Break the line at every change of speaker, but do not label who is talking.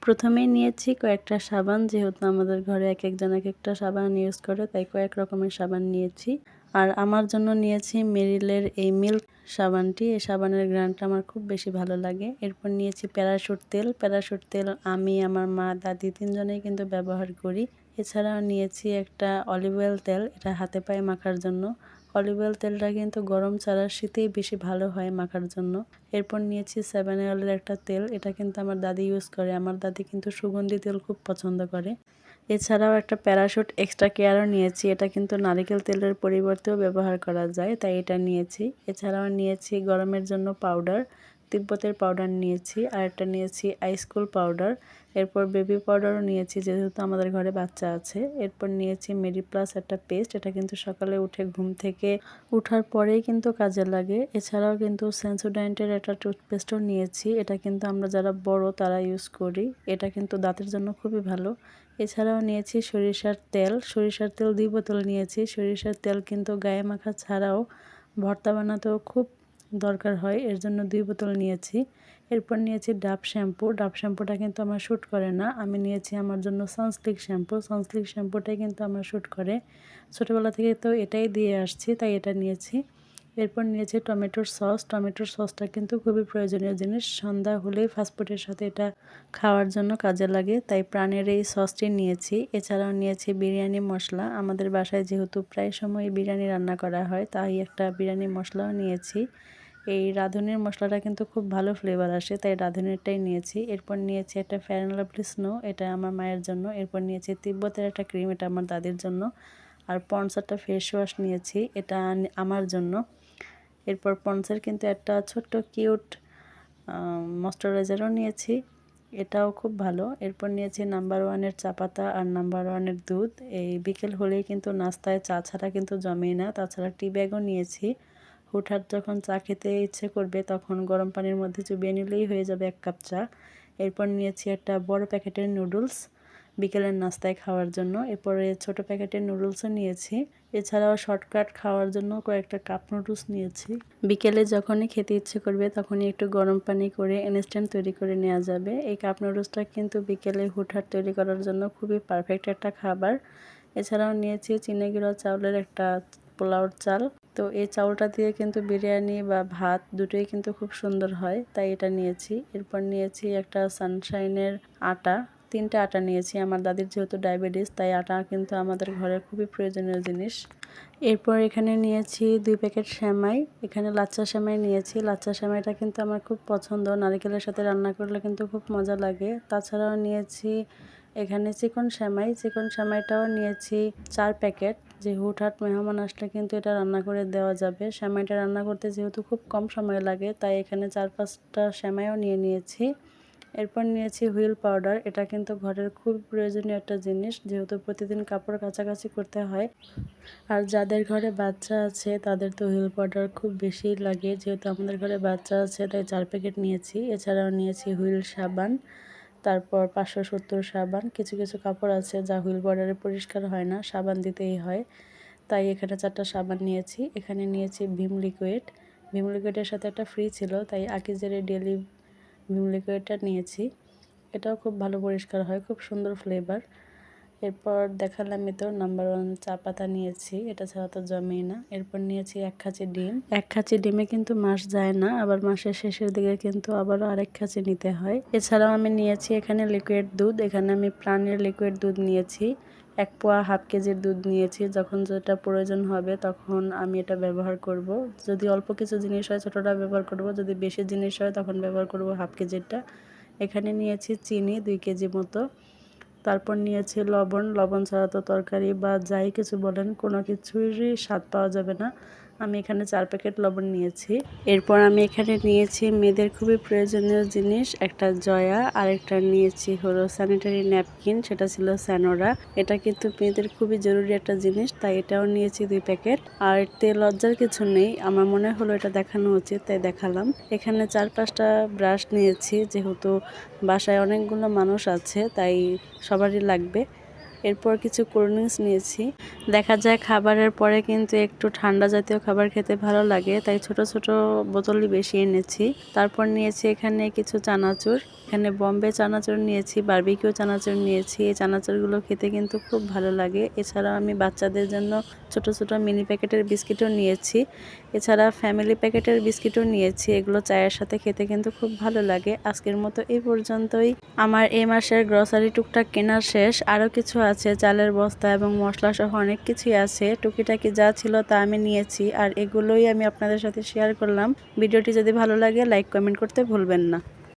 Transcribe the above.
প্রথমেই নিয়েছি কয়েকটা সাবান, যেহেতু আমাদের ঘরে এক একজন এক একটা সাবান ইউজ করে, তাই কয়েক রকমের সাবান নিয়েছি। আর আমার জন্য নিয়েছি মেরিলের এই মিল্ক সাবানটি। এই সাবানের ঘ্রাণটা আমার খুব বেশি ভালো লাগে। এরপর নিয়েছি প্যারাশুট তেল। প্যারাশুট তেল আমি, আমার মা, দাদি তিনজনেই কিন্তু ব্যবহার করি। এছাড়াও নিয়েছি একটা অলিভ অয়েল তেল, এটা হাতে পায়ে মাখার জন্য। অলিভ অয়েল তেলটা কিন্তু গরম ছাড়া শীতেই বেশি ভালো হয় মাখার জন্য। এরপর নিয়েছি 7 অয়েলের একটা তেল, এটা কিন্তু আমার দাদি ইউজ করে। আমার দাদি কিন্তু সুগন্ধি তেল খুব পছন্দ করে। এছাড়াও একটা প্যারাশুট এক্সট্রা কেয়ারও নিয়েছি, এটা কিন্তু নারিকেল তেলের পরিবর্তেও ব্যবহার করা যায়, তাই এটা নিয়েছি। এছাড়াও নিয়েছি গরমের জন্য পাউডার, তিব্বতের পাউডার নিয়েছি, আর একটা নিয়েছি আইসকুল পাউডার। এরপর বেবি পাউডারও নিয়েছি, যেহেতু আমাদের ঘরে বাচ্চা আছে। এরপর নিয়েছি মেডি প্লাস একটা পেস্ট, এটা কিন্তু সকালে উঠে ঘুম থেকে উঠার পরেই কিন্তু কাজে লাগে। এছাড়াও কিন্তু সেন্সোডাইন্টের একটা টুথপেস্টও নিয়েছি, এটা কিন্তু আমরা যারা বড় তারা ইউজ করি। এটা কিন্তু দাঁতের জন্য খুবই ভালো। এছাড়াও নিয়েছি সরিষার তেল। সরিষার তেল 2 বোতল নিয়েছি। সরিষার তেল কিন্তু গায়ে মাখা ছাড়াও ভর্তা বানাতেও খুব দরকার হয়, এর জন্য 2 বোতল নিয়েছি। এরপর নিয়েছি ডাভ শ্যাম্পু। ডাভ শ্যাম্পুটা কিন্তু আমার শ্যুট করে না, আমি নিয়েছি আমার জন্য সানসিল্ক শ্যাম্পু। সানসিল্ক শ্যাম্পুটাই কিন্তু আমার শ্যুট করে, ছোটোবেলা থেকে তো এটাই দিয়ে আসছি, তাই এটা নিয়েছি। এরপর নিয়েছি টমেটোর সস। টমেটোর সসটা কিন্তু খুবই প্রয়োজনীয় জিনিস, সন্ধ্যা হলেই ফাস্টফুডের সাথে এটা খাওয়ার জন্য কাজে লাগে, তাই প্রাণের এই সসটি নিয়েছি। এছাড়াও নিয়েছি বিরিয়ানি মশলা। আমাদের বাসায় যেহেতু প্রায় সময় বিরিয়ানি রান্না করা হয়, তাই একটা বিরিয়ানি মশলাও নিয়েছি। এই রাঁধুনির মশলাটা কিন্তু খুব ভালো ফ্লেভার আসে, তাই রাঁধুনিরটাই নিয়েছি। এরপর নিয়েছি একটা ফেয়ার অ্যান্ড লাভলি স্নো, এটা আমার মায়ের জন্য। এরপর নিয়েছি তিব্বতের একটা ক্রিম, এটা আমার দাদির জন্য। আর পন্ডস একটা ফেস ওয়াশ নিয়েছি, এটা আমার জন্য। এরপর পন্ডসের কিন্তু একটা ছোট্ট কিউট ময়শ্চারাইজারও নিয়েছি, এটাও খুব ভালো। এরপর নিয়েছি নাম্বার ওয়ানের চা পাতা আর নাম্বার ওয়ানের দুধ। এই বিকেল হলেই কিন্তু নাস্তায় চা ছাড়া কিন্তু জমেই না। তাছাড়া টি ব্যাগও নিয়েছি, হুটহাট যখন চা খেতে ইচ্ছে করবে তখন গরম পানির মধ্যে চুবিয়ে নিলেই হয়ে যাবে 1 কাপ চা। এরপর নিয়েছি একটা বড় প্যাকেটের নুডলস বিকেলের নাস্তায় খাওয়ার জন্য। এরপরে ছোট প্যাকেটের নুডলসও নিয়েছি। এছাড়াও শর্টকাট খাওয়ার জন্য কয়েকটা কাপ নুডলস নিয়েছি। বিকেলে যখনই খেতে ইচ্ছে করবে তখনই একটু গরম পানি করে ইনস্ট্যান্ট তৈরি করে নেওয়া যাবে। এই কাপ নুডলসটা কিন্তু বিকেলে হুটহাট তৈরি করার জন্য খুবই পারফেক্ট একটা খাবার। এছাড়াও নিয়েছি চিনি গুঁড়া চাউলের একটা পোলাওর চাল। তো এই চাউলটা দিয়ে কিন্তু বিরিয়ানি বা ভাত দুটোই কিন্তু খুব সুন্দর হয়, তাই এটা নিয়েছি। এরপর নিয়েছি একটা সানশাইনের আটা, 3টে আটা নিয়েছি। আমার দাদির যেহেতু ডায়াবেটিস, তাই আটা কিন্তু আমাদের ঘরে খুবই প্রয়োজনীয় জিনিস। এরপর এখানে নিয়েছি 2 প্যাকেট সেমাই। এখানে লাচ্চা সেমাই নিয়েছি। লাচ্চা সেমাইটা কিন্তু আমার খুব পছন্দ, নারকেলের সাথে রান্না করলে কিন্তু খুব মজা লাগে। তাছাড়াও নিয়েছি এখানে চিকন সেমাই। চিকন সেমাইটাও নিয়েছি 4 প্যাকেট, যে হুটহাট মেহমান আসলে কিন্তু এটা রান্না করে দেওয়া যাবে। সেমাইটা রান্না করতে যেহেতু খুব কম সময় লাগে, তাই এখানে 4-5টা সেমাইও নিয়ে নিয়েছি। এরপর নিয়েছি হুইল পাউডার, এটা কিন্তু ঘরের খুব প্রয়োজনীয় একটা জিনিস, যেহেতু প্রতিদিন কাপড় কাচাকাচি করতে হয়। আর যাদের ঘরে বাচ্চা আছে তাদের তো হুইল পাউডার খুব বেশি লাগে, যেহেতু আমাদের ঘরে বাচ্চা আছে তাই 4 প্যাকেট নিয়েছি। এছাড়াও নিয়েছি হুইল সাবান, তারপর 570 সাবান। কিছু কিছু কাপড় আছে যা হুইল পাউডারে পরিষ্কার হয় না, সাবান দিতেই হয়, তাই এখানে 4টা সাবান নিয়েছি। এখানে নিয়েছি ভিম লিকুইড। ভিম লিকুইডের সাথে একটা ফ্রি ছিল, তাই আকিজের ডেলি ভিম লিকুইডটা নিয়েছি। এটাও খুব ভালো পরিষ্কার হয়, খুব সুন্দর ফ্লেভার। এরপর দেখালামই তো নাম্বার 1 চা পাতা নিয়েছি, এটা ছাড়া তো জমেই না। এরপর নিয়েছি 1 খাঁচি ডিম। 1 খাঁচি ডিমে কিন্তু মাস যায় না, আবার মাসের শেষের দিকে কিন্তু আবারও আরেক খাঁচি নিতে হয়। এছাড়াও আমি নিয়েছি এখানে লিকুইড দুধ। এখানে আমি প্রাণের লিকুইড দুধ নিয়েছি। 1 পোয়া হাফ কেজির দুধ নিয়েছি, যখন যেটা প্রয়োজন হবে তখন আমি এটা ব্যবহার করব। যদি অল্প কিছু জিনিস হয় ছোটটা ব্যবহার করব, যদি বেশি জিনিস হয় তখন ব্যবহার করব হাফ কেজিরটা। এখানে নিয়েছি চিনি 2 কেজি মতো। তারপর নিয়েছি লবণ। লবণ ছাড়া তো তরকারি বা যাই কিছু বলেন কোনো কিছুরই স্বাদ পাওয়া যাবে না। আমি এখানে 4 প্যাকেট লবণ নিয়েছি। এরপর আমি এখানে নিয়েছি মেয়েদের খুবই প্রয়োজনীয় জিনিস একটা জয়া, আর একটা নিয়েছি হলো স্যানিটারি ন্যাপকিন, সেটা ছিল স্যানোরা। এটা কিন্তু মেয়েদের খুবই জরুরি একটা জিনিস, তাই এটাও নিয়েছি 2 প্যাকেট। আর এতে লজ্জার কিছু নেই, আমার মনে হলো এটা দেখানো উচিত, তাই দেখালাম। এখানে 4-5টা ব্রাশ নিয়েছি, যেহেতু বাসায় অনেকগুলো মানুষ আছে তাই সবারই লাগবে। এরপর কিছু কোল্ড ড্রিঙ্কস নিয়েছি। দেখা যায় খাবারের পরে কিন্তু একটু ঠান্ডা জাতীয় খাবার খেতে ভালো লাগে, তাই ছোট ছোট বোতলই বেশি এনেছি। তারপর নিয়েছি এখানে কিছু চানাচুর। এখানে বম্বে চানাচুর নিয়েছি, বারবিকিউ চানাচুর নিয়েছি। এই চানাচুরগুলো খেতে কিন্তু খুব ভালো লাগে। এছাড়াও আমি বাচ্চাদের জন্য ছোট ছোট মিনি প্যাকেটের বিস্কিটও নিয়েছি। এছাড়া ফ্যামিলি প্যাকেটের বিস্কিটও নিয়েছি। এগুলো চায়ের সাথে খেতে কিন্তু খুব ভালো লাগে। আজকের মতো এই পর্যন্তই। আমার এই মাসের গ্রসারি টুকটাক কেনা শেষ। আরও কিছু আছে, চালের বস্তা এবং মশলা সহ অনেক কিছুই আছে। টুকিটাকি যা ছিল তা আমি নিয়েছি, আর এগুলোই আমি আপনাদের সাথে শেয়ার করলাম। ভিডিওটি যদি ভালো লাগে লাইক কমেন্ট করতে ভুলবেন না।